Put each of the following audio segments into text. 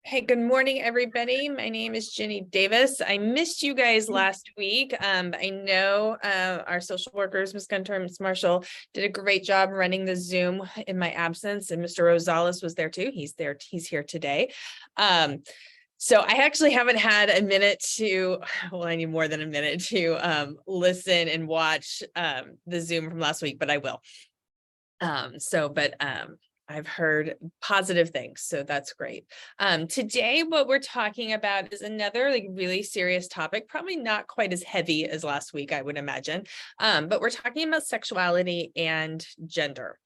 Hey, good morning, everybody. My name is Jenny Davis. I missed you guys last week. I know our social workers, Ms. Gunter and Ms. Marshall, did a great job running the Zoom in my absence, and Mr. Rosales was there too. He's here today. So I actually haven't had a minute to, well, I need more than a minute to listen and watch the Zoom from last week, but I will. I've heard positive things, so that's great. Today, what we're talking about is another really serious topic, probably not quite as heavy as last week, I would imagine, but we're talking about sexuality and gender.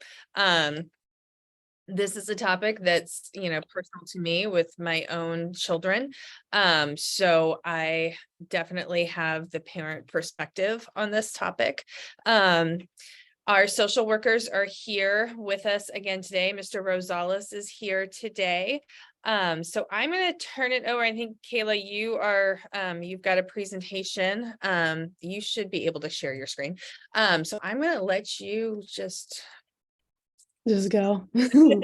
This is a topic that's, personal to me with my own children. So I definitely have the parent perspective on this topic. Our social workers are here with us again today. Mr. Rosales is here today. So I'm going to turn it over. I think, Kayla, you've got a presentation. You should be able to share your screen. So I'm going to let you just go. go.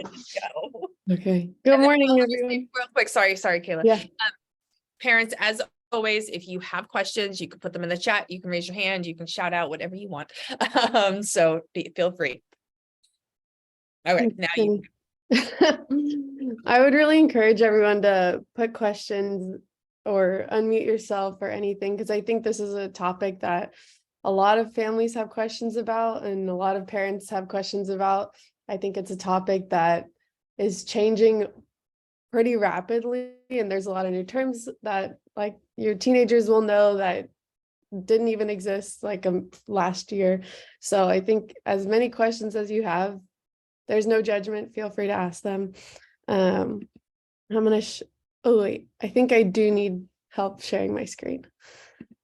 Okay. Good morning, everyone. Real quick. Sorry, Kayla. Yeah. Parents, as always, if you have questions, you can put them in the chat. You can raise your hand. You can shout out whatever you want. So feel free. All right, now you. I would really encourage everyone to put questions or unmute yourself or anything, because I think this is a topic that a lot of families have questions about and a lot of parents have questions about. I think it's a topic that is changing pretty rapidly, and there's a lot of new terms that your teenagers will know that didn't even exist last year. So I think as many questions as you have, there's no judgment. Feel free to ask them. I'm gonna oh wait, I think I do need help sharing my screen.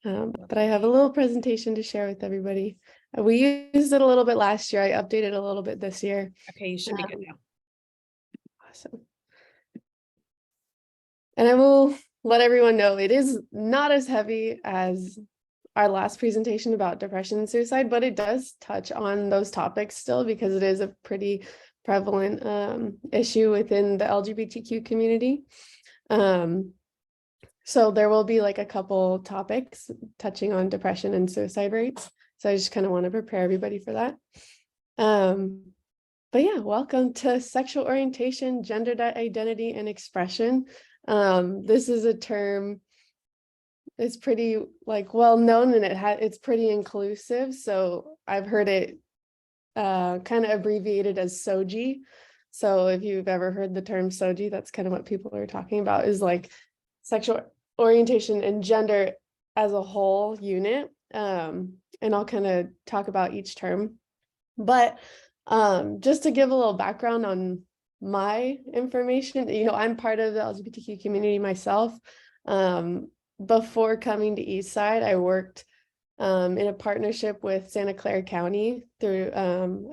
But I have a little presentation to share with everybody. We used it a little bit last year. I updated a little bit this year. Okay, you should be good now. Awesome. And I will let everyone know it is not as heavy as our last presentation about depression and suicide, but it does touch on those topics still, because it is a pretty prevalent issue within the LGBTQ community. So there will be a couple topics touching on depression and suicide rates. So I just kind of want to prepare everybody for that. But yeah, welcome to sexual orientation, gender identity, and expression. This is a term, it's pretty well known, and it's pretty inclusive. So I've heard it kind of abbreviated as SOGIE. So if you've ever heard the term SOGIE, that's kind of what people are talking about, is sexual orientation and gender as a whole unit. And I'll kind of talk about each term. But just to give a little background on my information, I'm part of the LGBTQ community myself. Before coming to Eastside, I worked in a partnership with Santa Clara County through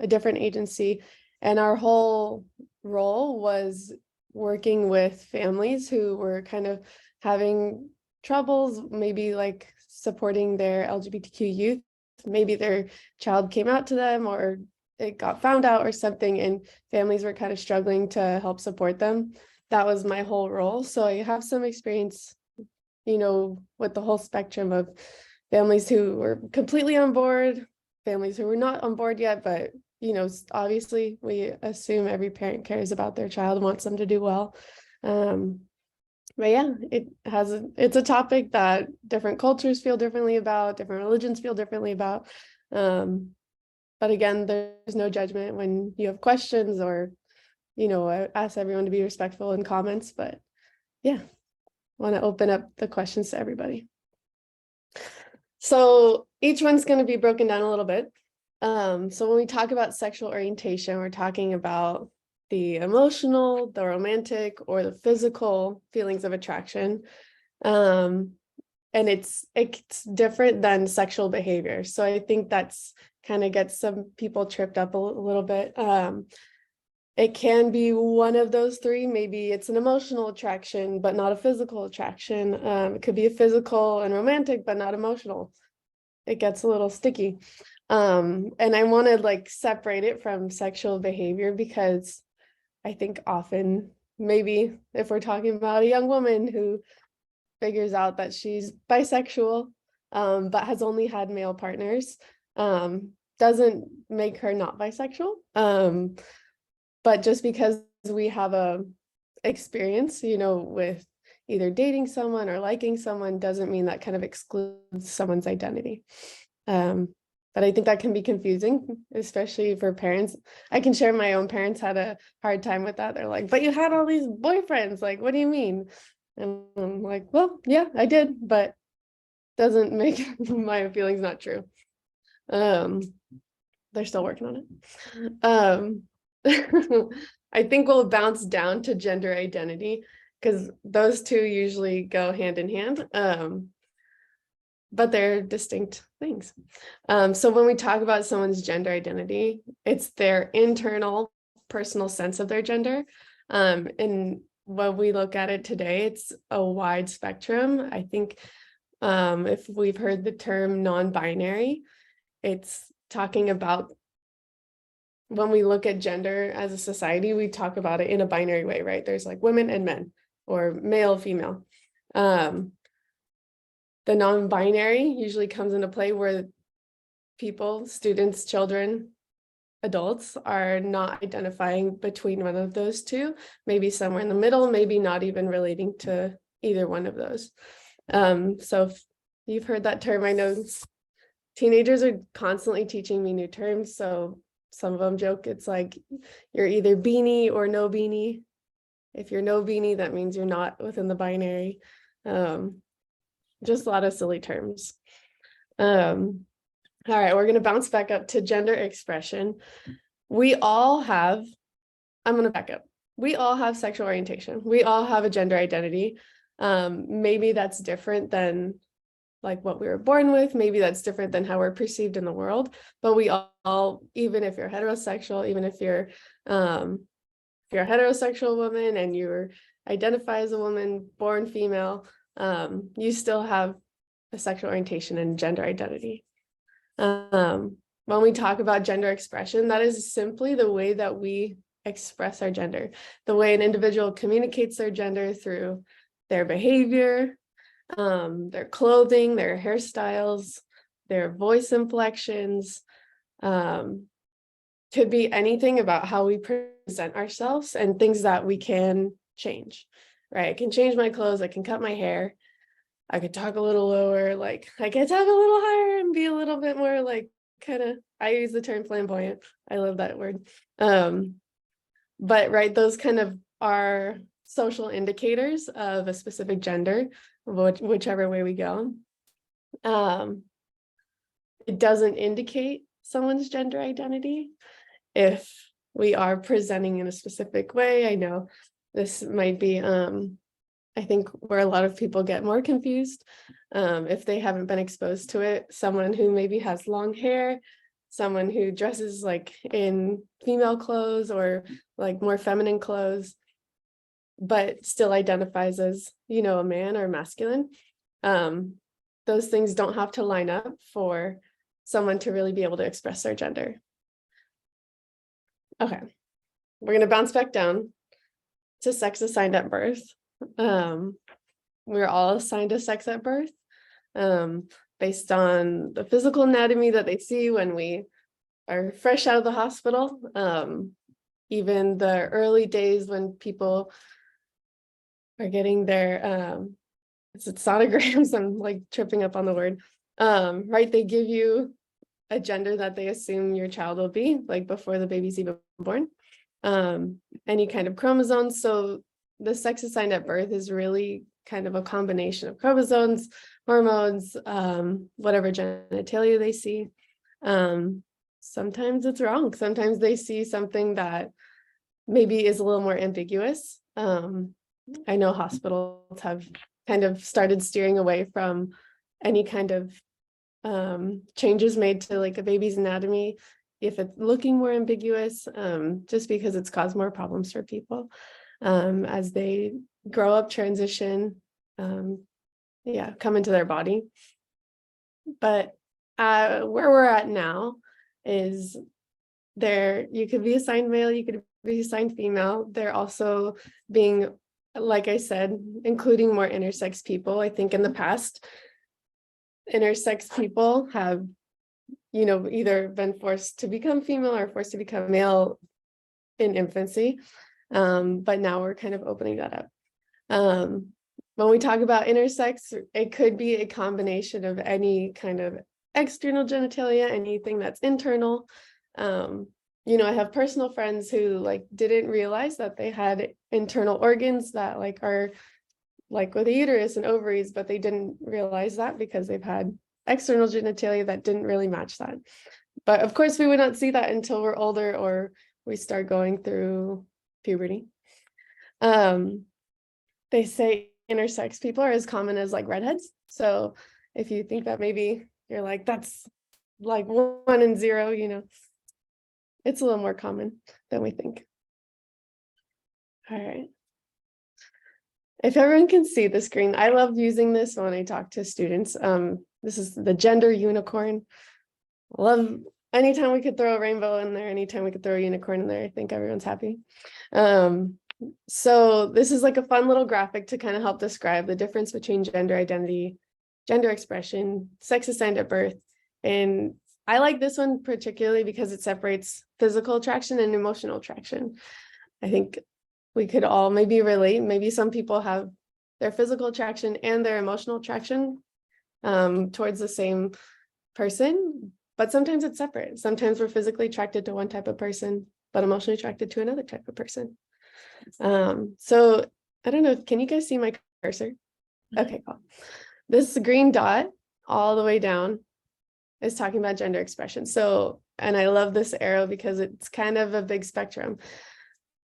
a different agency, and our whole role was working with families who were kind of having troubles, maybe supporting their LGBTQ youth. Maybe their child came out to them, or it got found out or something, and families were kind of struggling to help support them. That was my whole role. So I have some experience, with the whole spectrum of families who were completely on board, families who were not on board yet, but obviously we assume every parent cares about their child and wants them to do well. But yeah, it's a topic that different cultures feel differently about, different religions feel differently about. But again, there's no judgment when you have questions, or, I ask everyone to be respectful in comments. But yeah, I want to open up the questions to everybody. So each one's going to be broken down a little bit. So when we talk about sexual orientation, we're talking about the emotional, the romantic, or the physical feelings of attraction. And it's different than sexual behavior. So I think that's kind of gets some people tripped up a little bit. It can be one of those three. Maybe it's an emotional attraction, but not a physical attraction. It could be a physical and romantic, but not emotional. It gets a little sticky. And I want to separate it from sexual behavior, because I think often maybe if we're talking about a young woman who figures out that she's bisexual, but has only had male partners, doesn't make her not bisexual. But just because we have a experience, with either dating someone or liking someone doesn't mean that kind of excludes someone's identity. But I think that can be confusing, especially for parents. I can share my own parents had a hard time with that. They're like, but you had all these boyfriends. Like, what do you mean? And I'm like, well, yeah, I did, but doesn't make my feelings not true. They're still working on it. I think we'll bounce down to gender identity because those two usually go hand in hand. But they're distinct things. So when we talk about someone's gender identity, it's their internal personal sense of their gender. And when we look at it today, it's a wide spectrum. I think if we've heard the term non-binary, it's talking about when we look at gender as a society, we talk about it in a binary way, right? There's like women and men or male, female. The non-binary usually comes into play where people, students, children, adults are not identifying between one of those two, maybe somewhere in the middle, maybe not even relating to either one of those. So if you've heard that term, I know teenagers are constantly teaching me new terms. So some of them joke, it's like, you're either beanie or no beanie. If you're no beanie, that means you're not within the binary. Just a lot of silly terms. All right, we're going to bounce back up to gender expression. We all have, I'm going to back up. We all have sexual orientation. We all have a gender identity. Maybe that's different than like what we were born with. Maybe that's different than how we're perceived in the world. But we all, even if you're heterosexual, even if you're a heterosexual woman and you identify as a woman, born female, you still have a sexual orientation and gender identity. When we talk about gender expression, that is simply the way that we express our gender, the way an individual communicates their gender through their behavior, their clothing, their hairstyles, their voice inflections, could be anything about how we present ourselves and things that we can change, right? I can change my clothes, I can cut my hair, I could talk a little lower, like I could talk a little higher and be a little bit more like kind of, I use the term flamboyant. I love that word. But right, those kind of are social indicators of a specific gender, whichever way we go. It doesn't indicate someone's gender identity if we are presenting in a specific way. I know this might be, I think where a lot of people get more confused if they haven't been exposed to it. Someone who maybe has long hair, someone who dresses like in female clothes or like more feminine clothes, but still identifies as, a man or masculine. Those things don't have to line up for someone to really be able to express their gender. Okay, we're going to bounce back down to sex assigned at birth. We're all assigned a sex at birth based on the physical anatomy that they see when we are fresh out of the hospital. Even the early days when people are getting their sonograms, I'm like tripping up on the word, right? They give you a gender that they assume your child will be, like before the baby's even born, any kind of chromosomes. So the sex assigned at birth is really kind of a combination of chromosomes, hormones, whatever genitalia they see. Sometimes it's wrong. Sometimes they see something that maybe is a little more ambiguous. I know hospitals have kind of started steering away from any kind of changes made to like a baby's anatomy if it's looking more ambiguous, just because it's caused more problems for people as they grow up, transition, come into their body. But where we're at now is you could be assigned male, you could be assigned female, they're also being, like I said, including more intersex people. I think in the past, intersex people have, either been forced to become female or forced to become male in infancy. But now we're kind of opening that up. When we talk about intersex, it could be a combination of any kind of external genitalia, anything that's internal. I have personal friends who didn't realize that they had internal organs that are like with a uterus and ovaries, but they didn't realize that because they've had external genitalia that didn't really match that. But of course, we would not see that until we're older or we start going through puberty. They say intersex people are as common as redheads. So if you think that maybe you're that's 1 in 0, it's a little more common than we think. All right. If everyone can see the screen, I love using this when I talk to students. This is the gender unicorn. I love anytime we could throw a rainbow in there, anytime we could throw a unicorn in there, I think everyone's happy. So this is a fun little graphic to kind of help describe the difference between gender identity, gender expression, sex assigned at birth. And I like this one particularly because it separates physical attraction and emotional attraction. I think we could all maybe relate. Maybe some people have their physical attraction and their emotional attraction towards the same person, but sometimes it's separate. Sometimes we're physically attracted to one type of person, but emotionally attracted to another type of person. So I don't know, can you guys see my cursor? Okay, cool. This green dot all the way down is talking about gender expression. So, and I love this arrow because it's kind of a big spectrum.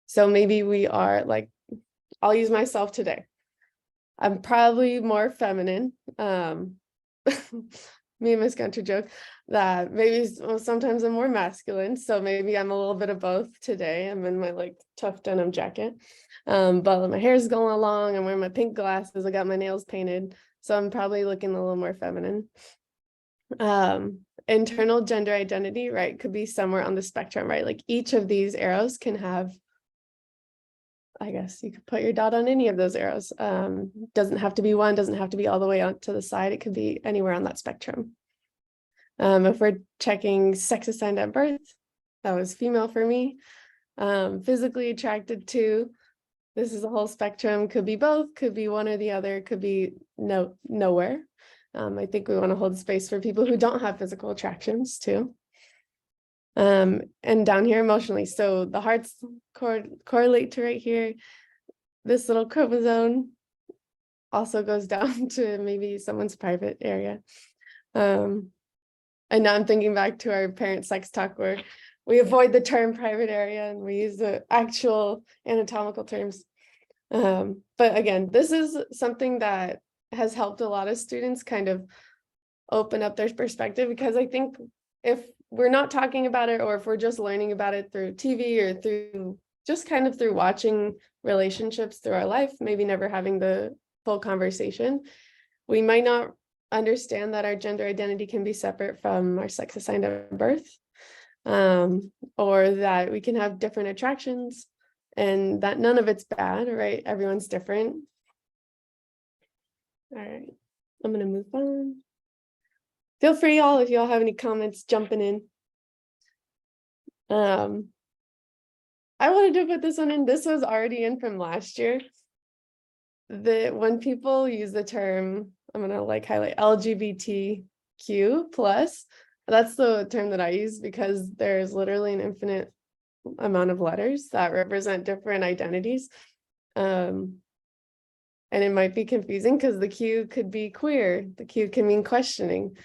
So maybe we are I'll use myself today. I'm probably more feminine. Me and Miss Gunter joke that maybe sometimes I'm more masculine. So maybe I'm a little bit of both today. I'm in my tough denim jacket. But my hair's going along. I'm wearing my pink glasses. I got my nails painted. So I'm probably looking a little more feminine. Internal gender identity, right, could be somewhere on the spectrum, right? Each of these arrows can have, I guess you could put your dot on any of those arrows. Doesn't have to be one, doesn't have to be all the way out to the side. It could be anywhere on that spectrum. If we're checking sex assigned at birth, that was female for me. Physically attracted to, this is a whole spectrum, could be both, could be one or the other, could be nowhere. I think we want to hold space for people who don't have physical attractions too. And down here emotionally, so the hearts correlate to right here. This little chromosome also goes down to maybe someone's private area. And now I'm thinking back to our parent sex talk where we avoid the term private area and we use the actual anatomical terms. But again, this is something that has helped a lot of students kind of open up their perspective, because I think if we're not talking about it, or if we're just learning about it through TV or through just kind of through watching relationships through our life, maybe never having the full conversation, we might not understand that our gender identity can be separate from our sex assigned at birth, or that we can have different attractions and that none of it's bad, right? Everyone's different. All right, I'm going to move on. Feel free, y'all, if y'all have any comments, jumping in. I wanted to put this one in. This was already in from last year. When people use the term, I'm going to highlight LGBTQ plus, that's the term that I use because there's literally an infinite amount of letters that represent different identities. And it might be confusing because the Q could be queer. The Q can mean questioning.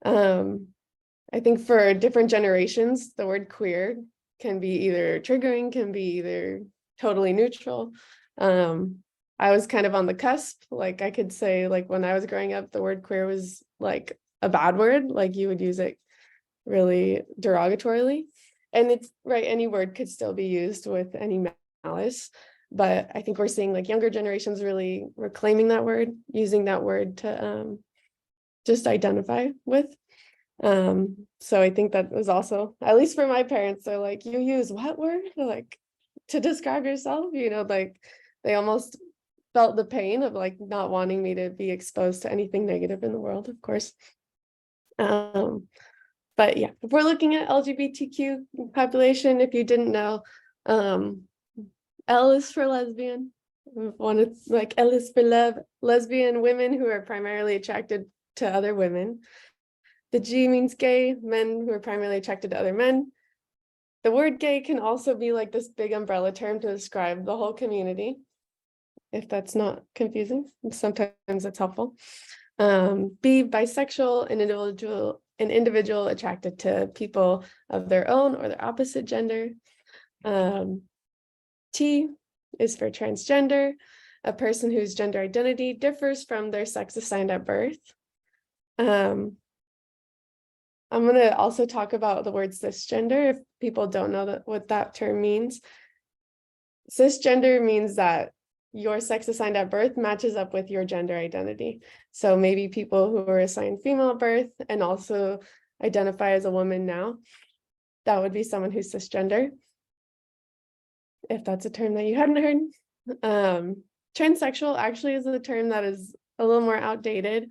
I think for different generations, the word queer can be either triggering, can be either totally neutral. I was kind of on the cusp. I could say when I was growing up, the word queer was a bad word. You would use it really derogatorily. And it's right, any word could still be used with any malice. But I think we're seeing younger generations really reclaiming that word, using that word to just identify with. So I think that was also, at least for my parents, they're like, you use what word? They're like, to describe yourself, like they almost felt the pain of like not wanting me to be exposed to anything negative in the world, of course. But yeah, if we're looking at LGBTQ population, if you didn't know, L is for lesbian. One is like L is for love, lesbian women who are primarily attracted to other women. The G means gay, men who are primarily attracted to other men. The word gay can also be like this big umbrella term to describe the whole community, if that's not confusing. Sometimes it's helpful. B, bisexual, an individual attracted to people of their own or their opposite gender. T is for transgender, a person whose gender identity differs from their sex assigned at birth. I'm going to also talk about the word cisgender if people don't know what that term means. Cisgender means that your sex assigned at birth matches up with your gender identity. So maybe people who are assigned female at birth and also identify as a woman now, that would be someone who's cisgender, if that's a term that you hadn't heard. Transsexual actually is a term that is a little more outdated.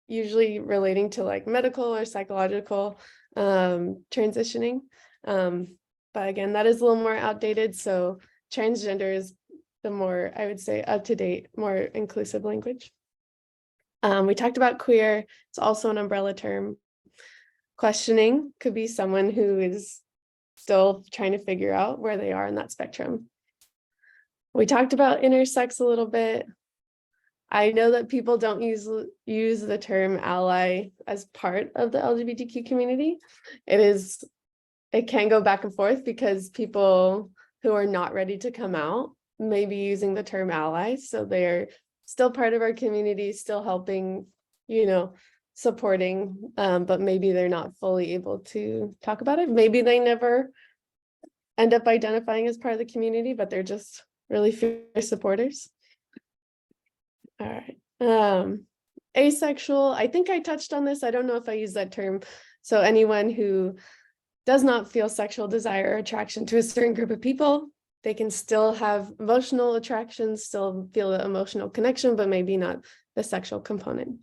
Usually relating to like medical or psychological transitioning. But again, that is a little more outdated. So transgender is the more, I would say, up-to-date, more inclusive language. We talked about queer. It's also an umbrella term. Questioning could be someone who is still trying to figure out where they are in that spectrum. We talked about intersex a little bit. I know that people don't use the term ally as part of the LGBTQ community. It can go back and forth because people who are not ready to come out may be using the term ally. So they're still part of our community, still helping, supporting, but maybe they're not fully able to talk about it. Maybe they never end up identifying as part of the community, but they're just really fierce supporters. All right. Asexual, I think I touched on this. I don't know if I use that term. So anyone who does not feel sexual desire or attraction to a certain group of people, they can still have emotional attraction, still feel the emotional connection, but maybe not the sexual component.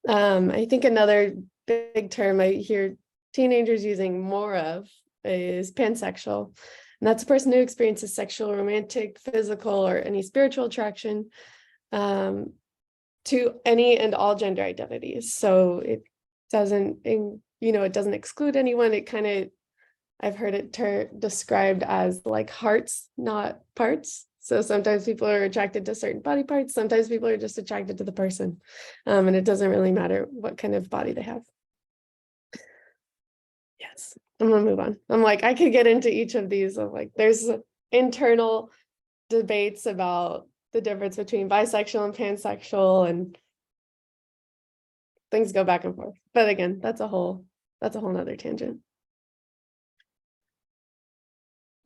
I think another big term I hear teenagers using more of is pansexual. And that's a person who experiences sexual, romantic, physical, or any spiritual attraction to any and all gender identities. So it doesn't, it doesn't exclude anyone. It kind of, I've heard it described as like hearts, not parts. So sometimes people are attracted to certain body parts. Sometimes people are just attracted to the person. And it doesn't really matter what kind of body they have. Yes, I'm gonna move on. I'm like, I could get into each of these. I'm like, there's internal debates about the difference between bisexual and pansexual, and things go back and forth. But again, that's a whole nother tangent.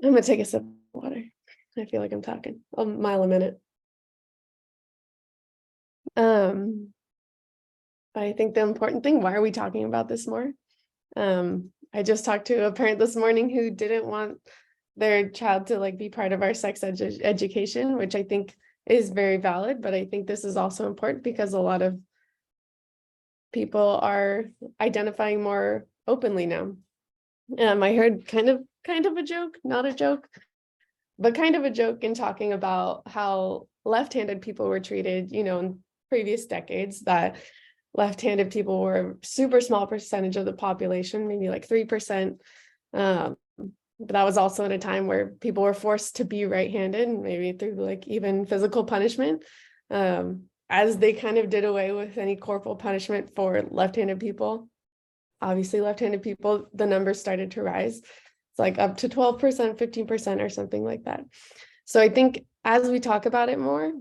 I'm gonna take a sip of water. I feel like I'm talking a mile a minute. I think the important thing, why are we talking about this more? I just talked to a parent this morning who didn't want their child to like be part of our sex education, which I think is very valid, but I think this is also important because a lot of people are identifying more openly now. I heard kind of a joke, not a joke, but kind of a joke in talking about how left-handed people were treated, in previous decades, that left-handed people were a super small percentage of the population, maybe like 3%. But that was also in a time where people were forced to be right-handed, maybe through like even physical punishment, as they kind of did away with any corporal punishment for left-handed people. Obviously, left-handed people, the numbers started to rise. It's like up to 12%, 15% or something like that. So I think as we talk about it more,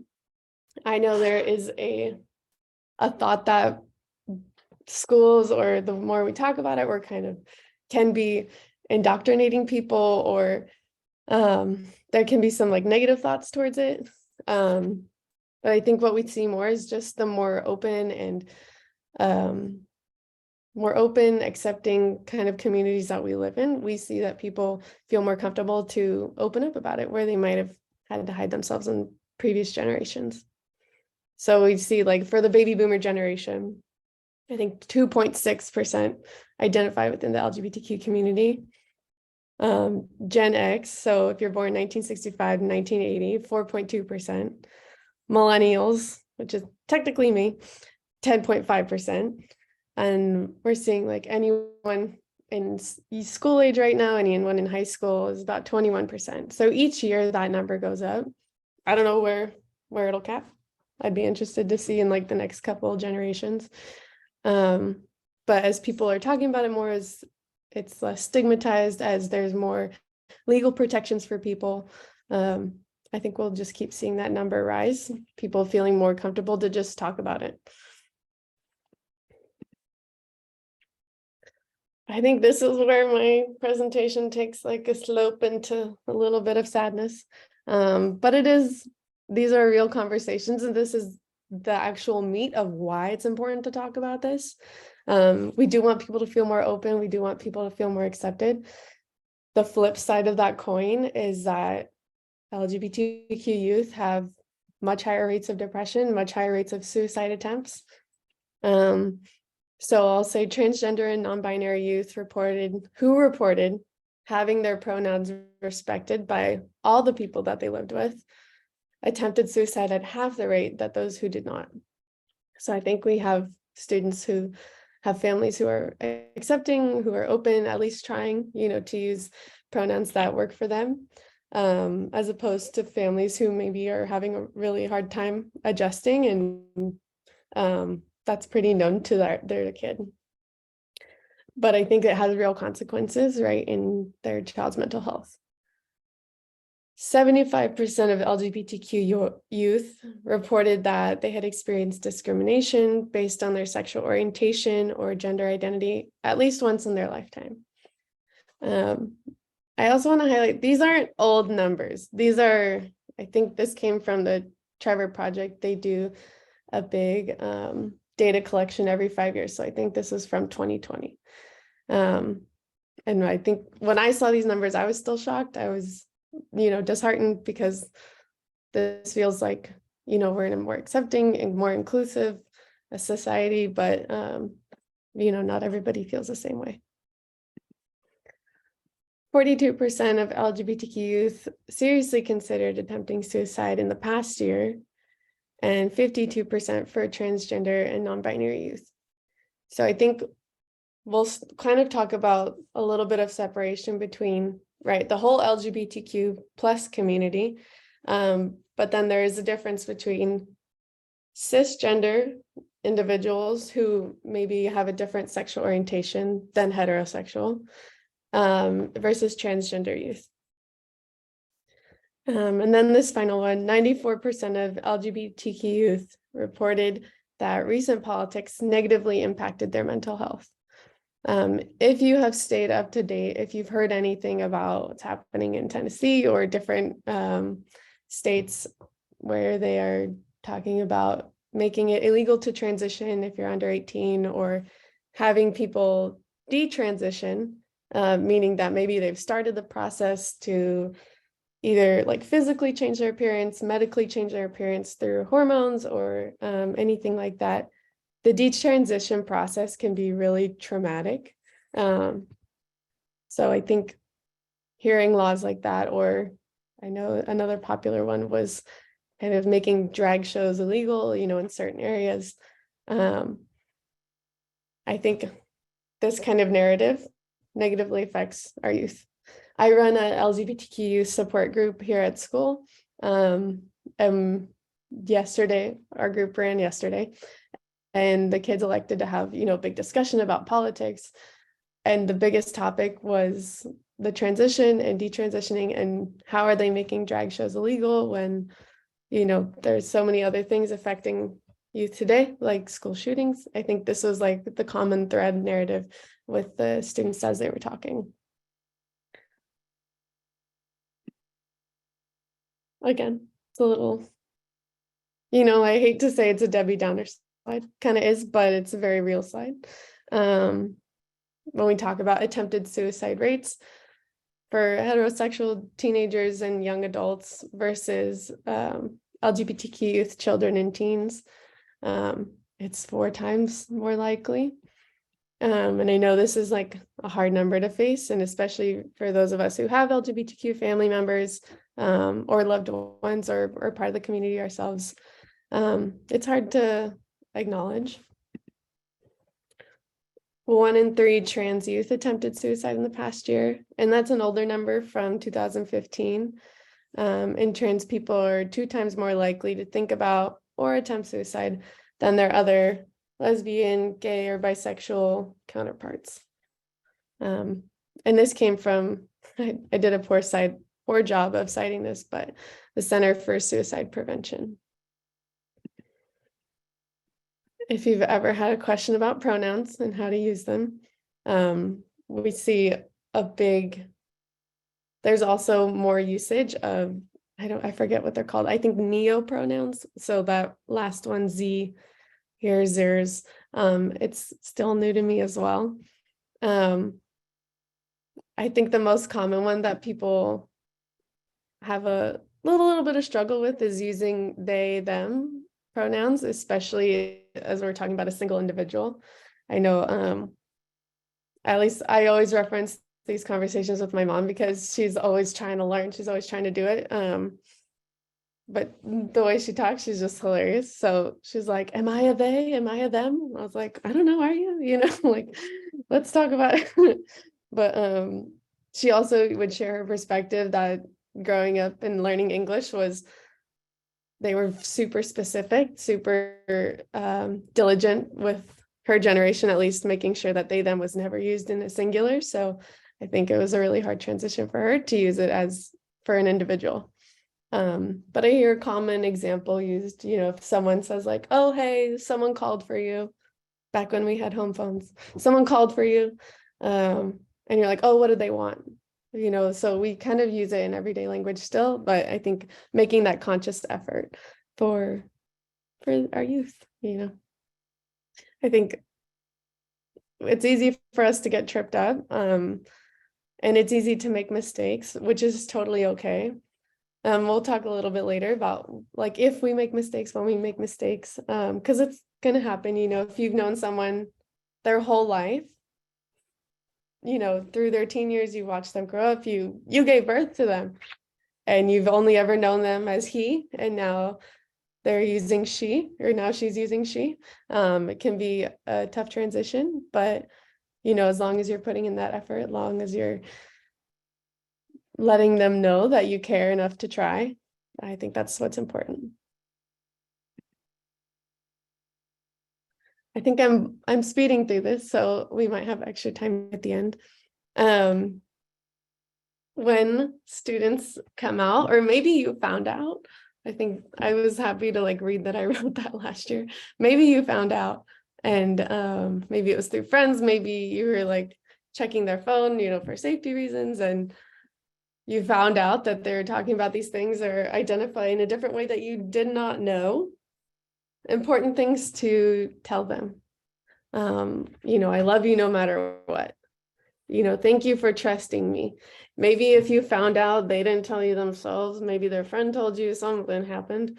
I know there is a thought that schools, or the more we talk about it, we're kind of can be indoctrinating people, or there can be some like negative thoughts towards it. But I think what we see more is just the more open and more open, accepting kind of communities that we live in, we see that people feel more comfortable to open up about it, where they might have had to hide themselves in previous generations. So we see, like, for the baby boomer generation, I think 2.6% identify within the LGBTQ community. Gen X, so if you're born 1965 to 1980, 4.2%. Millennials, which is technically me, 10.5%. And we're seeing, like, anyone in school age right now, anyone in high school is about 21%. So each year that number goes up. I don't know where it'll cap. I'd be interested to see in, like, the next couple of generations. But as people are talking about it more, as it's less stigmatized, as there's more legal protections for people, I think we'll just keep seeing that number rise, people feeling more comfortable to just talk about it. I think this is where my presentation takes, like, a slope into a little bit of sadness. But these are real conversations, and this is the actual meat of why it's important to talk about this. We do want people to feel more open. We do want people to feel more accepted. The flip side of that coin is that LGBTQ youth have much higher rates of depression, much higher rates of suicide attempts. So I'll say transgender and non-binary youth who reported having their pronouns respected by all the people that they lived with, attempted suicide at half the rate that those who did not. So I think we have students who have families who are accepting, who are open, at least trying, to use pronouns that work for them, as opposed to families who maybe are having a really hard time adjusting, and that's pretty known to their kid. But I think it has real consequences, right, in their child's mental health. 75% of LGBTQ youth reported that they had experienced discrimination based on their sexual orientation or gender identity at least once in their lifetime. I also want to highlight, these aren't old numbers. These are, I think this came from the Trevor Project. They do a big data collection every 5 years. So I think this is from 2020. And I think when I saw these numbers, I was still shocked. I was, disheartened, because this feels like, we're in a more accepting and more inclusive society, but, not everybody feels the same way. 42% of LGBTQ youth seriously considered attempting suicide in the past year, and 52% for transgender and non-binary youth. So I think we'll kind of talk about a little bit of separation between, right, the whole LGBTQ plus community, but then there is a difference between cisgender individuals who maybe have a different sexual orientation than heterosexual, versus transgender youth. And then this final one, 94% of LGBTQ youth reported that recent politics negatively impacted their mental health. If you have stayed up to date, if you've heard anything about what's happening in Tennessee or different states where they are talking about making it illegal to transition if you're under 18, or having people detransition, meaning that maybe they've started the process to either, like, physically change their appearance, medically change their appearance through hormones, or anything like that. The detransition process can be really traumatic. So I think hearing laws like that, or I know another popular one was kind of making drag shows illegal, in certain areas. I think this kind of narrative negatively affects our youth. I run an LGBTQ youth support group here at school. Yesterday, our group ran yesterday, and the kids elected to have, a big discussion about politics. And the biggest topic was the transition and detransitioning, and how are they making drag shows illegal when, there's so many other things affecting youth today, like school shootings. I think this was, like, the common thread narrative with the students as they were talking. Again, it's a little, I hate to say it's a Debbie Downer slide, kind of is, but it's a very real slide. when we talk about attempted suicide rates for heterosexual teenagers and young adults versus LGBTQ youth, children, and teens. It's 4 times more likely. And I know this is like a hard number to face, and especially for those of us who have LGBTQ family members or loved ones or part of the community ourselves. It's hard to acknowledge. 1 in 3 trans youth attempted suicide in the past year, and that's an older number from 2015. And trans people are 2 times more likely to think about or attempt suicide than their other lesbian, gay, or bisexual counterparts. And this came from, I did a poor job of citing this, but the Center for Suicide Prevention. If you've ever had a question about pronouns and how to use them, we see there's also more usage of, I forget what they're called. I think neo-pronouns. So that last one, Z, here's, theirs. It's still new to me as well. I think the most common one that people have a little bit of struggle with is using they, them pronouns, especially as we're talking about a single individual. I know, at least I always reference these conversations with my mom because she's always trying to learn. She's always trying to do it. But the way she talks, she's just hilarious. So she's like, am I a they? Am I a them? I was like, I don't know. Are you? You know, like, let's talk about it. But she also would share her perspective that growing up and learning English they were super specific, super diligent with her generation, at least making sure that they, them was never used in a singular. So I think it was a really hard transition for her to use it as for an individual. But I hear a common example used, you know, if someone says like, oh, hey, someone called for you, back when we had home phones, someone called for you. And you're like, oh, what did they want? You know, so we kind of use it in everyday language still, but I think making that conscious effort for our youth, you know, I think it's easy for us to get tripped up, and it's easy to make mistakes, which is totally okay. We'll talk a little bit later about like if we make mistakes, when we make mistakes, because it's gonna happen. You know, if you've known someone their whole life, you know, through their teen years, you watch them grow up, you gave birth to them, and you've only ever known them as he, and now they're using she, or now she's using she. It can be a tough transition, but you know, as long as you're putting in that effort, as long as you're letting them know that you care enough to try, I think that's what's important. I think I'm speeding through this, so we might have extra time at the end. When students come out, or maybe you found out, I think I was happy to like read that I wrote that last year. Maybe you found out, and maybe it was through friends, maybe you were like checking their phone, you know, for safety reasons, and you found out that they're talking about these things or identify in a different way that you did not know. Important things to tell them. You know, I love you no matter what. You know, thank you for trusting me. Maybe if you found out they didn't tell you themselves, maybe their friend told you, something happened,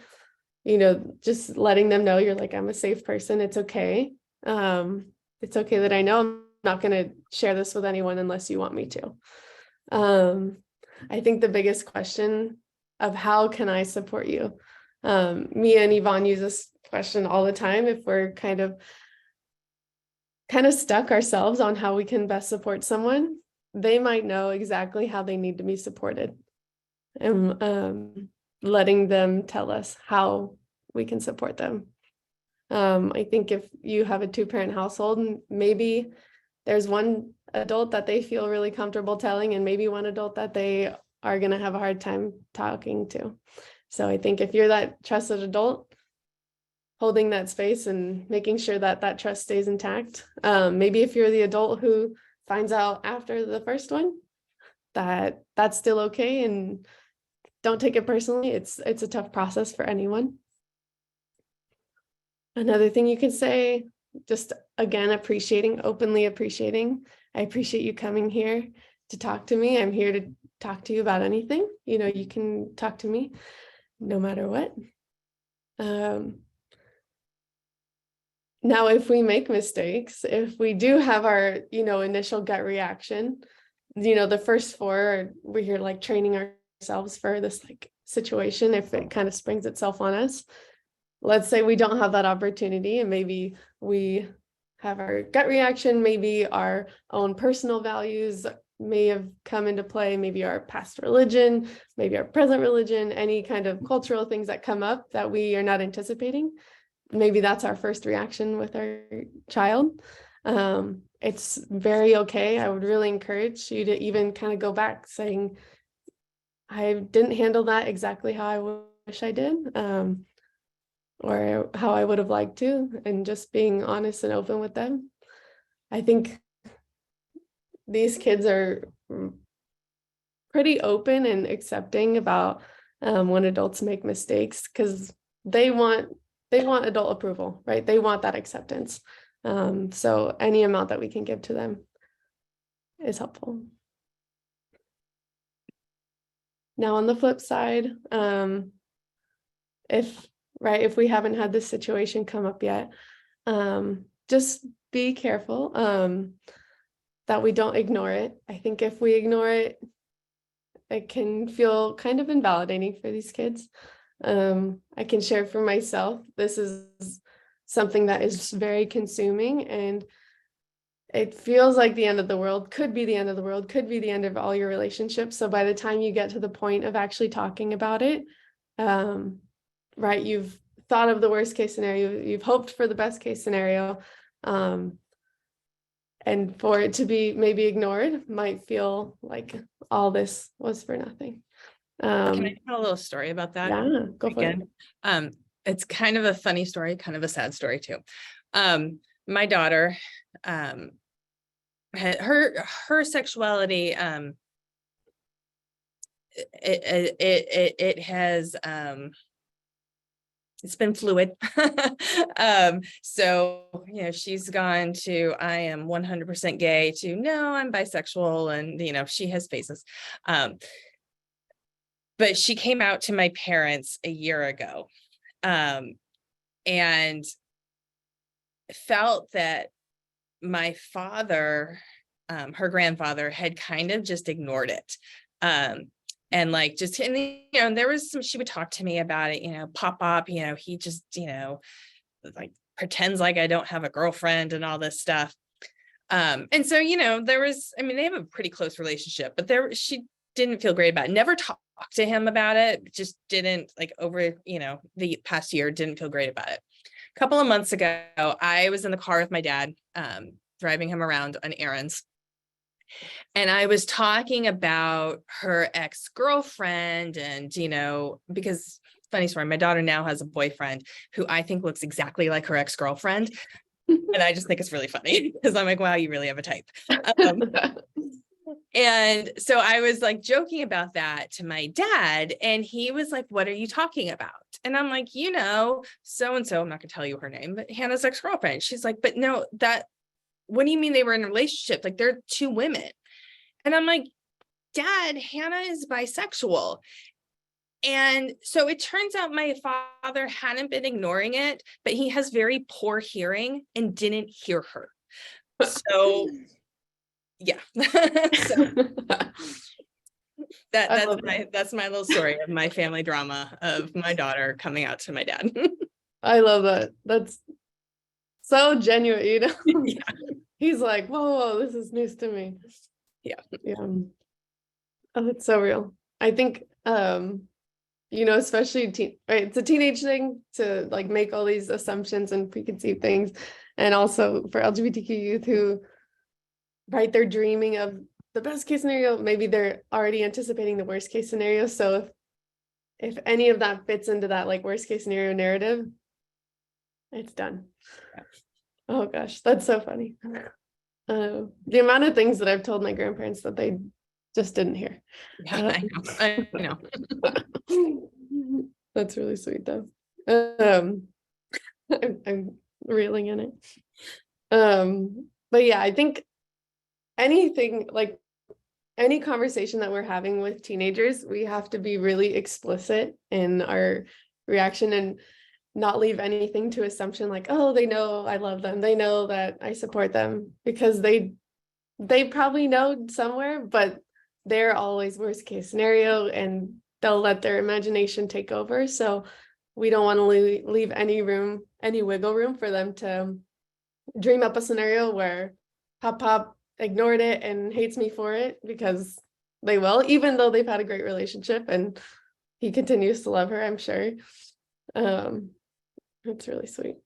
you know, just letting them know you're like, I'm a safe person. It's okay. It's okay that I know I'm not going to share this with anyone unless you want me to. I think the biggest question of how can I support you? Me and Yvonne use this question all the time if we're kind of stuck ourselves on how we can best support someone. They might know exactly how they need to be supported, and letting them tell us how we can support them. I think if you have a 2-parent household, maybe there's one adult that they feel really comfortable telling, and maybe one adult that they are going to have a hard time talking to. So I think if you're that trusted adult, holding that space and making sure that that trust stays intact. Maybe if you're the adult who finds out after the first one, that's still okay, and don't take it personally. It's a tough process for anyone. Another thing you could say, just again, openly appreciating. I appreciate you coming here to talk to me. I'm here to talk to you about anything. You know, you can talk to me no matter what. Now, if we make mistakes, if we do have our, initial gut reaction, the first four, we're here like training ourselves for this like situation. If it kind of springs itself on us, let's say we don't have that opportunity and maybe we have our gut reaction, maybe our own personal values may have come into play, maybe our past religion, maybe our present religion, any kind of cultural things that come up that we are not anticipating. Maybe that's our first reaction with our child. It's very okay. I would really encourage you to even kind of go back saying, I didn't handle that exactly how I wish I did, or how I would have liked to, and just being honest and open with them. I think these kids are pretty open and accepting about when adults make mistakes, because they want adult approval, right? They want that acceptance. So any amount that we can give to them is helpful. Now, on the flip side, if we haven't had this situation come up yet, just be careful that we don't ignore it. I think if we ignore it, it can feel kind of invalidating for these kids. I can share for myself, this is something that is very consuming, and it feels like the end of the world, could be the end of the world, could be the end of all your relationships. So by the time you get to the point of actually talking about it, right, you've thought of the worst case scenario, you've hoped for the best case scenario, and for it to be maybe ignored might feel like all this was for nothing. Can I tell a little story about that? Yeah, go for it. It's kind of a funny story, kind of a sad story too. My daughter, her sexuality, it has, it's been fluid. So, she's gone to, I am 100% gay, to no, I'm bisexual. And, she has phases. But she came out to my parents a year ago, and felt that my father, her grandfather, had kind of just ignored it. And like, just, and there was some, she would talk to me about it, pop, he just, like pretends like I don't have a girlfriend and all this stuff. And so, there was, they have a pretty close relationship, but she didn't feel great about it. Never talked to him about it, just didn't, like, over, the past year, didn't feel great about it. A couple of months ago, I was in the car with my dad, driving him around on errands. And I was talking about her ex-girlfriend, and, because, funny story, my daughter now has a boyfriend who I think looks exactly like her ex-girlfriend. And I just think it's really funny because I'm like, wow, you really have a type. And so I was like joking about that to my dad, and he was like, what are you talking about? And I'm like, so-and-so, I'm not gonna tell you her name, but Hannah's ex-girlfriend. She's like, but no, what do you mean they were in a relationship? Like, they're two women. And I'm like, Dad, Hannah is bisexual. And so it turns out my father hadn't been ignoring it, but he has very poor hearing and didn't hear her. So yeah. So that's my little story of my family drama of my daughter coming out to my dad. I love that. That's so genuine, Yeah. He's like, whoa, this is news to me. Yeah. Oh, it's so real. I think especially right, it's a teenage thing to like make all these assumptions and preconceived things, and also for LGBTQ youth who, right, they're dreaming of the best case scenario, maybe they're already anticipating the worst case scenario. So if any of that fits into that like worst case scenario narrative, it's done. Oh gosh, that's so funny. The amount of things that I've told my grandparents that they just didn't hear. Yeah, I know. That's really sweet though. reeling in it. But yeah, I think anything like any conversation that we're having with teenagers, we have to be really explicit in our reaction and not leave anything to assumption like, oh, they know I love them. They know that I support them, because they probably know somewhere, but they're always worst case scenario and they'll let their imagination take over. So we don't want to leave any wiggle room for them to dream up a scenario where Pop ignored it and hates me for it, because they will, even though they've had a great relationship and he continues to love her, I'm sure. It's really sweet.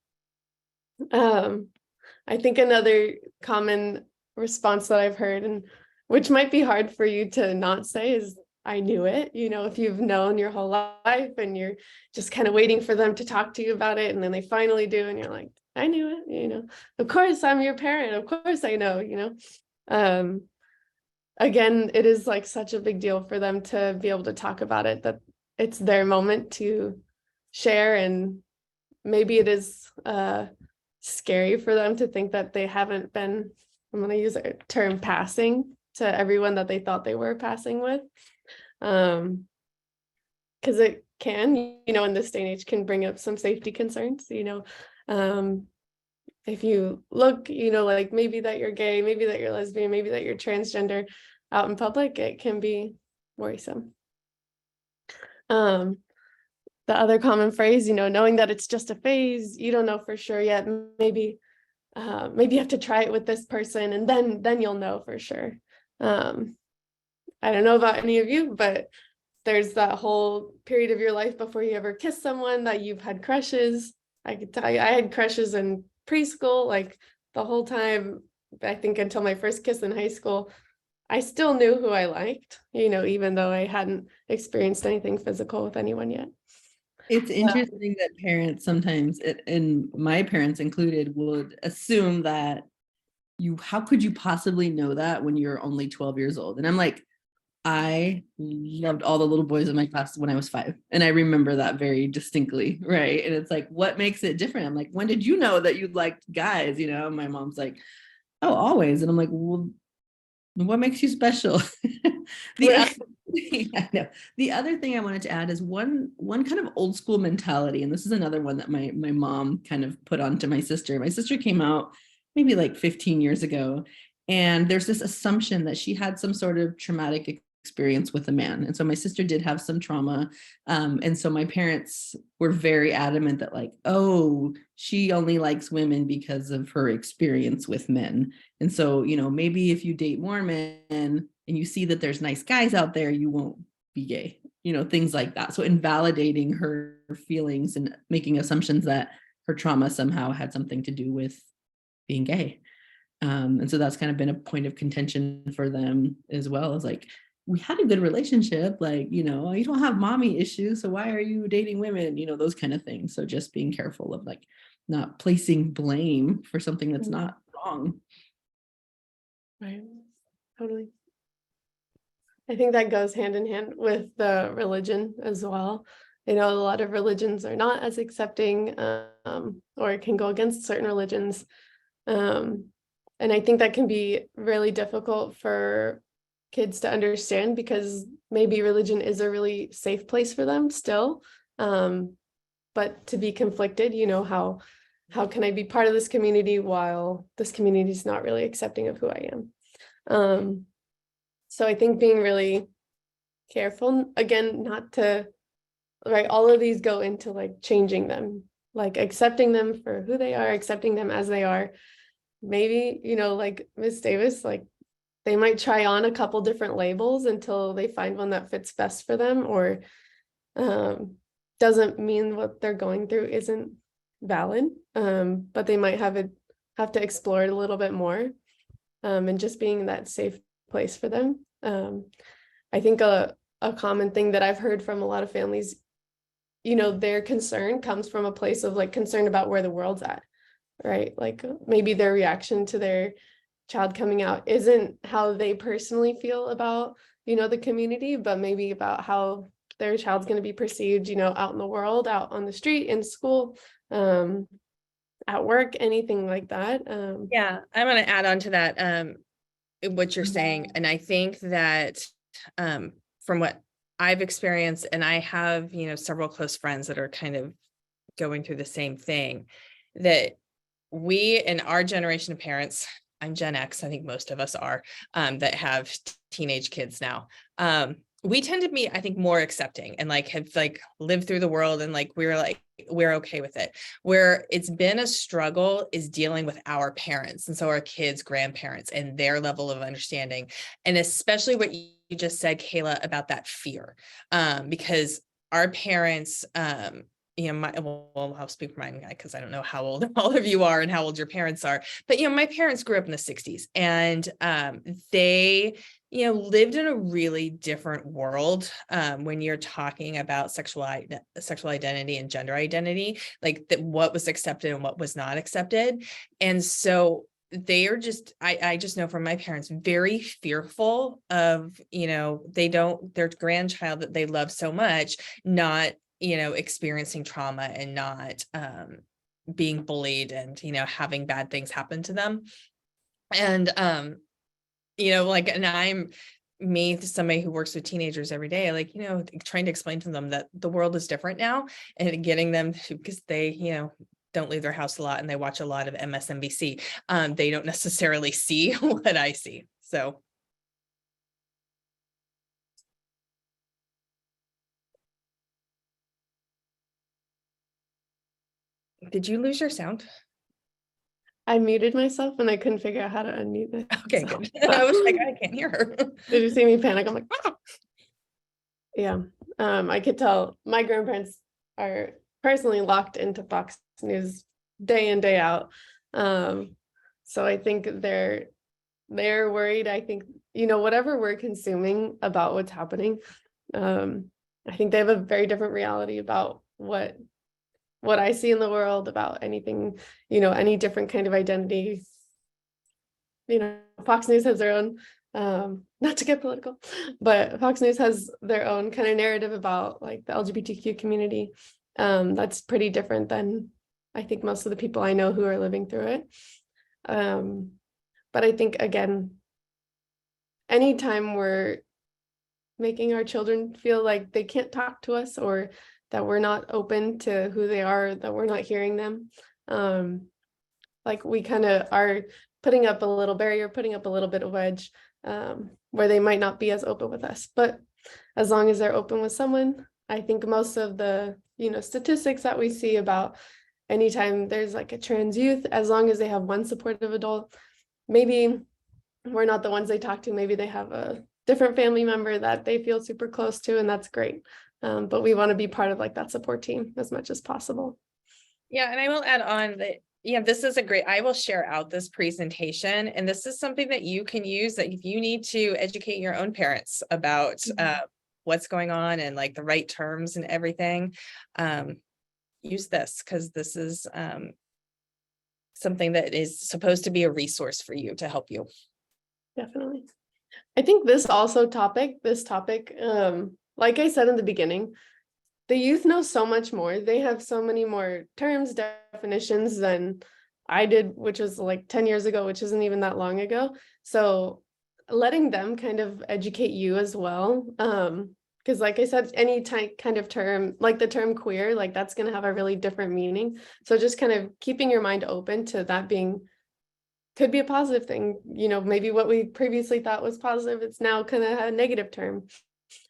I think another common response that I've heard, and which might be hard for you to not say, is I knew it. You know, if you've known your whole life and you're just kind of waiting for them to talk to you about it, and then they finally do, and you're like, I knew it, you know, of course I'm your parent, of course I know, you know. Again, it is like such a big deal for them to be able to talk about it, that it's their moment to share. And maybe it is scary for them to think that they haven't been, I'm going to use a term, passing to everyone that they thought they were passing with. Because it can, you know, in this day and age, can bring up some safety concerns, you know. If you look, you know, like maybe that you're gay, maybe that you're lesbian, maybe that you're transgender out in public, it can be worrisome. The other common phrase, you know, knowing that it's just a phase, you don't know for sure yet. Maybe you have to try it with this person, and then you'll know for sure. I don't know about any of you, but there's that whole period of your life before you ever kiss someone that you've had crushes. I could tell you, I had crushes in preschool, like the whole time, I think until my first kiss in high school, I still knew who I liked, you know, even though I hadn't experienced anything physical with anyone yet. It's interesting that parents sometimes, and my parents included, would assume that how could you possibly know that when you're only 12 years old? And I'm like, I loved all the little boys in my class when I was 5. And I remember that very distinctly. Right. And it's like, what makes it different? I'm like, when did you know that you liked guys? You know, my mom's like, oh, always. And I'm like, well, what makes you special? The other thing I wanted to add is one kind of old school mentality. And this is another one that my mom kind of put onto my sister. My sister came out maybe like 15 years ago. And there's this assumption that she had some sort of traumatic experience with a man. And so my sister did have some trauma. And so my parents were very adamant that like, oh, she only likes women because of her experience with men. And so, you know, maybe if you date more men and you see that there's nice guys out there, you won't be gay, you know, things like that. So invalidating her feelings and making assumptions that her trauma somehow had something to do with being gay. And so that's kind of been a point of contention for them as well, as like, we had a good relationship, like, you know, you don't have mommy issues, so why are you dating women, you know, those kind of things. So just being careful of like not placing blame for something that's not wrong. Right, totally. I think that goes hand in hand with the religion as well. You know, a lot of religions are not as accepting, or it can go against certain religions. And I think that can be really difficult for kids to understand, because maybe religion is a really safe place for them still. But to be conflicted, you know, how can I be part of this community while this community is not really accepting of who I am? So I think being really careful, again, not to, right, all of these go into like changing them, like accepting them for who they are, accepting them as they are. Maybe, you know, like Miss Davis, like they might try on a couple different labels until they find one that fits best for them, or doesn't mean what they're going through isn't valid, but they might have to explore it a little bit more, and just being that safe place for them. I think a common thing that I've heard from a lot of families, you know, their concern comes from a place of like concern about where the world's at, right? Like maybe their reaction to their child coming out isn't how they personally feel about, you know, the community, but maybe about how their child's going to be perceived, you know, out in the world, out on the street, in school. at work, anything like that. Yeah, I want to add on to that, what you're saying. And I think that, from what I've experienced, and I have, several close friends that are kind of going through the same thing, that we in our generation of parents, I'm Gen X, I think most of us are, that have teenage kids now. We tend to be, I think, more accepting and like have like lived through the world, and like we're okay with it. Where it's been a struggle is dealing with our parents, and so our kids' grandparents and their level of understanding, and especially what you just said, Kayla, about that fear, because our parents, I'll speak for mine because I don't know how old all of you are and how old your parents are, but my parents grew up in the 60s, and they lived in a really different world, when you're talking about sexual identity and gender identity, like that, what was accepted and what was not accepted. And so they are just, I just know from my parents, very fearful of, their grandchild that they love so much, not, experiencing trauma and not being bullied and, having bad things happen to them. And, and I'm somebody who works with teenagers every day, like, trying to explain to them that the world is different now, and getting them to, because they, don't leave their house a lot and they watch a lot of MSNBC. They don't necessarily see what I see. So. Did you lose your sound? I muted myself and I couldn't figure out how to unmute it. Okay, good. I was like, I can't hear her. Did you see me panic? I'm like, ah! Yeah. I could tell my grandparents are personally locked into Fox News day in, day out. So I think they're worried. I think, whatever we're consuming about what's happening, I think they have a very different reality about what I see in the world, about anything, any different kind of identity. Fox News has their own, not to get political, but Fox News has their own kind of narrative about like the LGBTQ community. That's pretty different than I think most of the people I know who are living through it. But I think, again, anytime we're making our children feel like they can't talk to us, or that we're not open to who they are, that we're not hearing them, like we kind of are putting up a little barrier, putting up a little bit of wedge, where they might not be as open with us. But as long as they're open with someone, I think most of the, statistics that we see about anytime there's like a trans youth, as long as they have one supportive adult, maybe we're not the ones they talk to, maybe they have a different family member that they feel super close to, and that's great. But we want to be part of like that support team as much as possible. Yeah, and I will add on that, this is I will share out this presentation, and this is something that you can use, that if you need to educate your own parents about what's going on and like the right terms and everything, use this, because this is something that is supposed to be a resource for you to help you. Definitely. I think this topic, like I said in the beginning, the youth know so much more. They have so many more terms, definitions than I did, which was like 10 years ago, which isn't even that long ago. So letting them kind of educate you as well. Because like I said, any kind of term, like the term queer, like that's going to have a really different meaning. So just kind of keeping your mind open to that could be a positive thing. Maybe what we previously thought was positive, it's now kind of a negative term.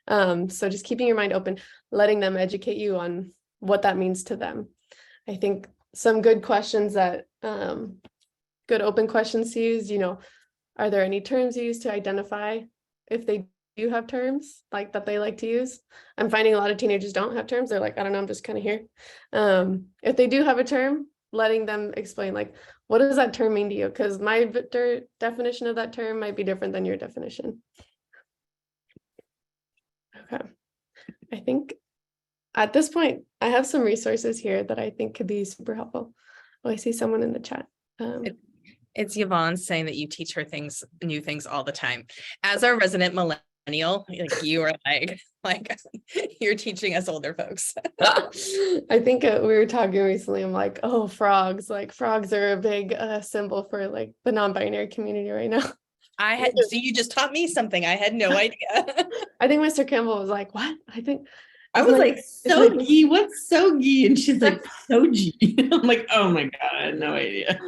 So just keeping your mind open, letting them educate you on what that means to them. I think some good questions that, good open questions to use, are there any terms you use to identify if they do have terms like that they like to use? I'm finding a lot of teenagers don't have terms. They're like, I don't know, I'm just kind of here. If they do have a term, letting them explain, like, what does that term mean to you? Because my definition of that term might be different than your definition. Okay. I think at this point, I have some resources here that I think could be super helpful. Oh, I see someone in the chat. It's Yvonne saying that you teach her new things all the time. As our resident millennial, like you are like you're teaching us older folks. I think we were talking recently. I'm like, oh, frogs. Like frogs are a big symbol for like the non-binary community right now. So you just taught me something. I had no idea. I think Mr. Campbell was like, what? I think I was like, SOGIE, what's SOGIE? And she's like, SOGIE. I'm like, oh my God, I had no idea.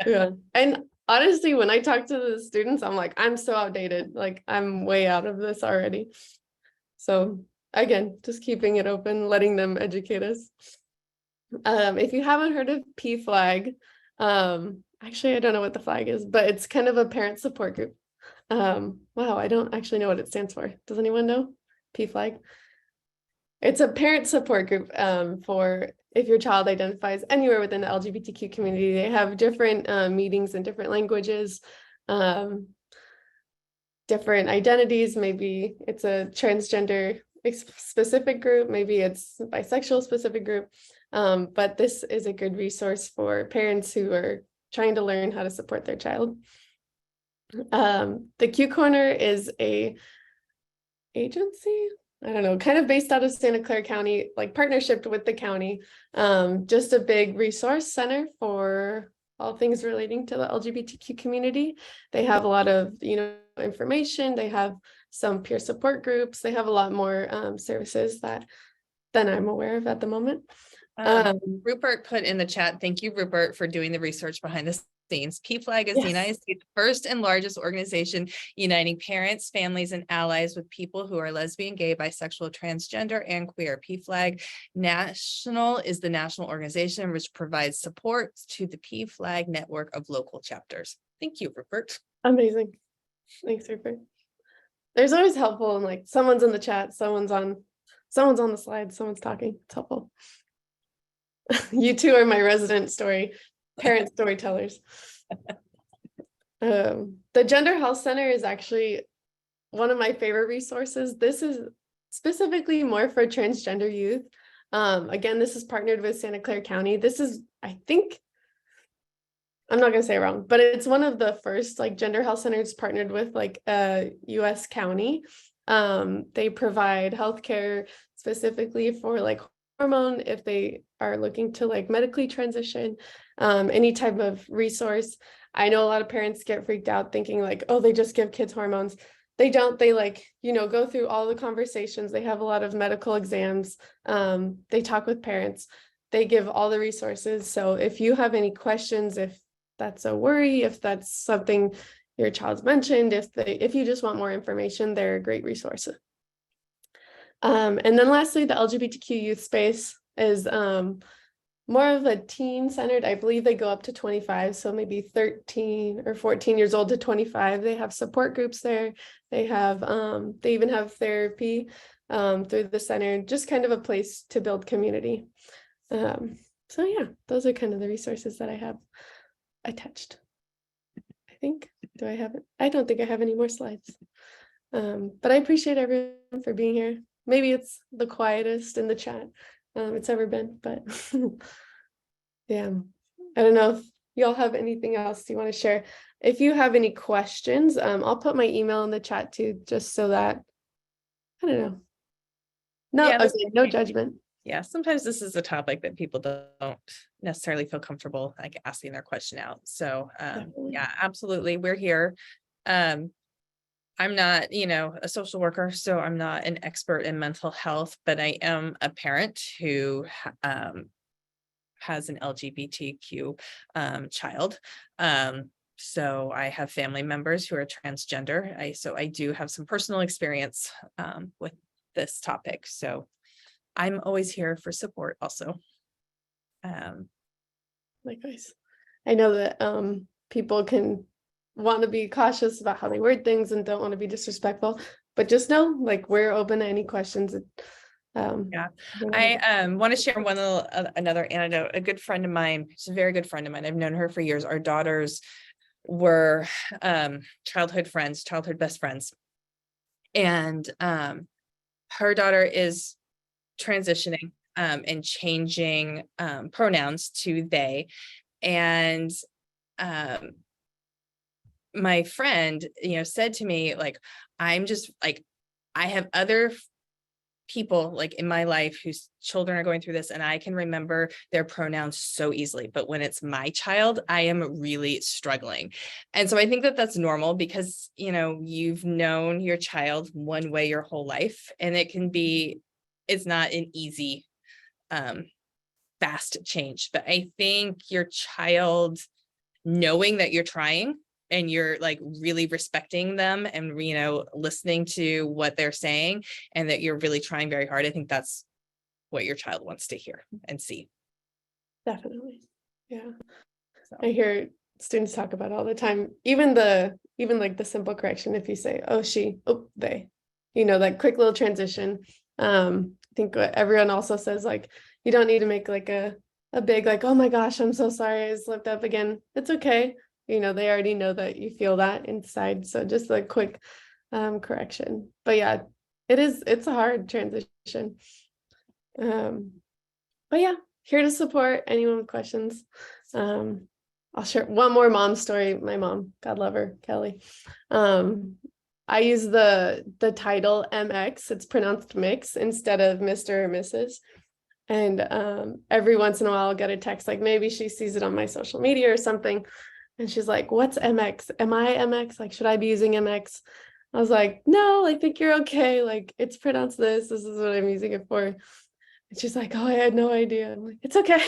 Yeah. And honestly, when I talk to the students, I'm like, I'm so outdated. Like I'm way out of this already. So again, just keeping it open, letting them educate us. If you haven't heard of PFLAG, actually, I don't know what the flag is, but it's kind of a parent support group. Wow, I don't actually know what it stands for. Does anyone know? PFLAG? It's a parent support group for if your child identifies anywhere within the LGBTQ community. They have different meetings in different languages, different identities. Maybe it's a transgender specific group, maybe it's a bisexual specific group. But this is a good resource for parents who are trying to learn how to support their child. The Q Corner is a agency, I don't know, kind of based out of Santa Clara County, like partnership with the county. Just a big resource center for all things relating to the LGBTQ community. They have a lot of, information. They have some peer support groups. They have a lot more services than I'm aware of at the moment. Rupert put in the chat, thank you, Rupert, for doing the research behind the scenes. PFLAG is the United States' first and largest organization uniting parents, families, and allies with people who are lesbian, gay, bisexual, transgender, and queer. PFLAG National is the national organization which provides support to the PFLAG network of local chapters. Thank you, Rupert. Amazing. Thanks, Rupert. There's always helpful, and like someone's in the chat, someone's on the slide, someone's talking. It's helpful. You two are my resident parent storytellers. The Gender Health Center is actually one of my favorite resources. This is specifically more for transgender youth. Again, this is partnered with Santa Clara County. This is, I think, I'm not gonna say it wrong, but it's one of the first like gender health centers partnered with like a US county. They provide healthcare specifically for like hormone if they are looking to like medically transition, any type of resource. I know a lot of parents get freaked out thinking like, oh, they just give kids hormones. They don't. They like, go through all the conversations. They have a lot of medical exams. They talk with parents. They give all the resources. So if you have any questions, if that's a worry, if that's something your child's mentioned, if you just want more information, they're a great resource. And then lastly, the LGBTQ youth space is more of a teen centered. I believe they go up to 25, so maybe 13 or 14 years old to 25. They have support groups there. They have they even have therapy through the center, just kind of a place to build community. So yeah, those are kind of the resources that I have attached. I think, I don't think I have any more slides. But I appreciate everyone for being here. Maybe it's the quietest in the chat it's ever been, but yeah, I don't know if y'all have anything else you want to share. If you have any questions, I'll put my email in the chat too, just so that, I don't know. No, Yeah, okay, no judgment. Yeah, sometimes this is a topic that people don't necessarily feel comfortable like asking their question out. So yeah, absolutely. We're here. I'm not, a social worker, so I'm not an expert in mental health, but I am a parent who has an LGBTQ child. So I have family members who are transgender. So I do have some personal experience with this topic. So I'm always here for support also. Likewise. I know that people can want to be cautious about how they word things and don't want to be disrespectful, but just know like we're open to any questions. Yeah, I want to share another anecdote. A good friend of mine, she's a very good friend of mine. I've known her for years. Our daughters were childhood best friends. And her daughter is transitioning and changing pronouns to they. And my friend, said to me, like, I'm just like, I have other people like in my life whose children are going through this, and I can remember their pronouns so easily, but when it's my child, I am really struggling. And so I think that that's normal because, you know, you've known your child one way your whole life, and it's not an easy, fast change. But I think your child knowing that you're trying and you're like really respecting them and, you know, listening to what they're saying and that you're really trying very hard. I think that's what your child wants to hear and see. Definitely. Yeah. So. I hear students talk about all the time, even like the simple correction. If you say, oh, she, oh, they, you know, that quick little transition. I think what everyone also says, like, you don't need to make like a big, like, oh my gosh, I'm so sorry, I slipped up again. It's okay. You know, they already know that you feel that inside. So just a quick correction. But yeah, it's a hard transition. But yeah, here to support anyone with questions. I'll share one more mom story. My mom, God love her, Kelly. I use the title MX, it's pronounced mix instead of Mr. or Mrs. And every once in a while I'll get a text, like maybe she sees it on my social media or something. And she's like, what's MX? Am I MX? Like, should I be using MX? I was like, no, I think you're okay. Like, it's pronounced this. This is what I'm using it for. And she's like, oh, I had no idea. I'm like, it's okay.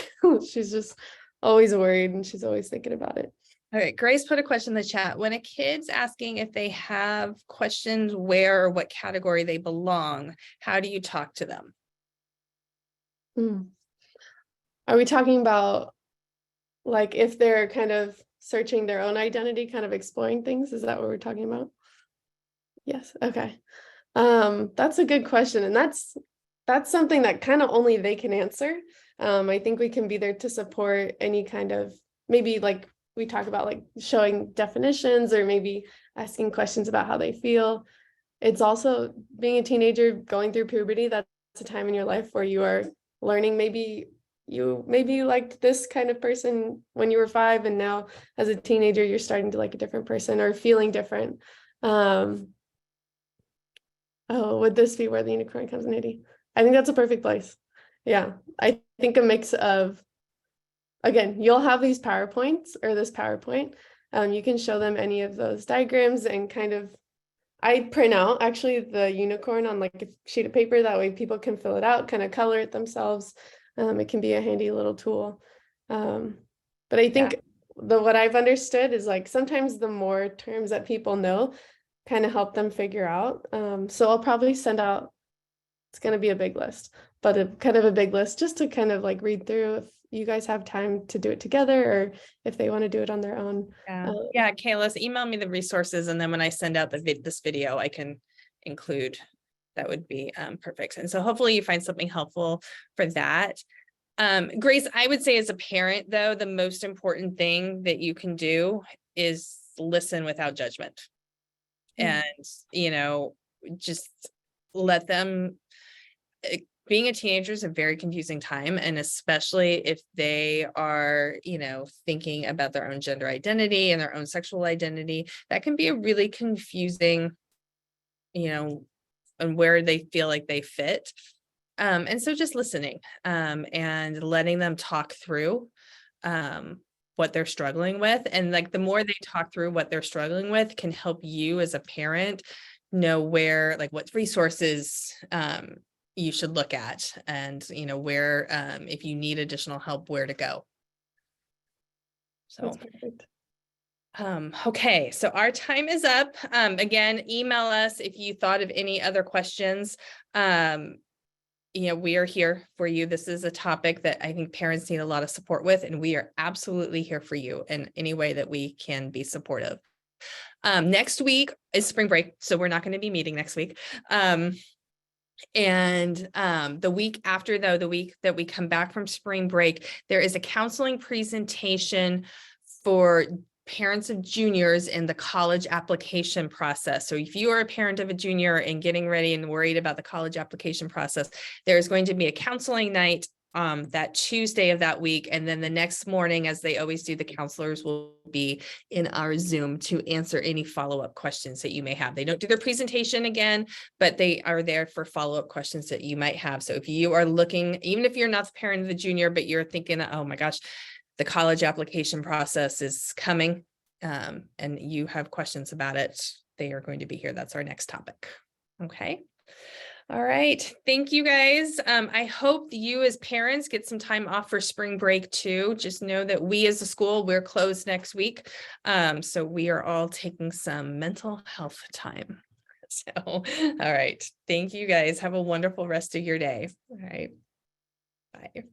She's just always worried and she's always thinking about it. All right, Grace put a question in the chat. When a kid's asking if they have questions where or what category they belong, how do you talk to them? Are we talking about like if they're kind of searching their own identity, kind of exploring things? Is that what we're talking about? Yes. Okay. That's a good question. And that's something that kind of only they can answer. I think we can be there to support any kind of, maybe like we talk about, like showing definitions or maybe asking questions about how they feel. It's also being a teenager going through puberty. That's a time in your life where you are learning. Maybe you liked this kind of person when you were 5, and now as a teenager you're starting to like a different person or feeling different. Oh, would this be where the unicorn comes in handy? I think that's a perfect place. Yeah, I think a mix of, again, you'll have these PowerPoints or this PowerPoint. You can show them any of those diagrams and kind of, I print out actually the unicorn on like a sheet of paper. That way people can fill it out, kind of color it themselves. It can be a handy little tool. But I think what I've understood is like sometimes the more terms that people know kind of help them figure out. So I'll probably send out, it's going to be a big list, but kind of a big list just to kind of like read through if you guys have time to do it together or if they want to do it on their own. Yeah, Kayla, email me the resources, and then when I send out this video, I can include. That would be perfect. And so hopefully you find something helpful for that. Grace, I would say as a parent, though, the most important thing that you can do is listen without judgment. And, you know, just let them. Being a teenager is a very confusing time, and especially if they are, you know, thinking about their own gender identity and their own sexual identity, that can be a really confusing, you know, and where they feel like they fit. And so just listening and letting them talk through what they're struggling with. And like the more they talk through what they're struggling with can help you as a parent know where, like what resources you should look at, and, you know, where if you need additional help, where to go. So that's perfect. Okay, so our time is up. Again, email us if you thought of any other questions. You know, we are here for you. This is a topic that I think parents need a lot of support with, and we are absolutely here for you in any way that we can be supportive. Next week is spring break, so we're not going to be meeting next week. And the week after, though, the week that we come back from spring break, there is a counseling presentation for parents of juniors in the college application process. So if you are a parent of a junior and getting ready and worried about the college application process, there's going to be a counseling night that Tuesday of that week. And then the next morning, as they always do, the counselors will be in our Zoom to answer any follow-up questions that you may have. They don't do their presentation again, but they are there for follow-up questions that you might have. So if you are looking, even if you're not the parent of the junior, but you're thinking, oh my gosh, the college application process is coming, and you have questions about it, they are going to be here. That's our next topic. Okay. All right. Thank you guys. I hope you as parents get some time off for spring break too. Just know that we as a school, we're closed next week. So we are all taking some mental health time. So, all right. Thank you guys. Have a wonderful rest of your day. All right. Bye.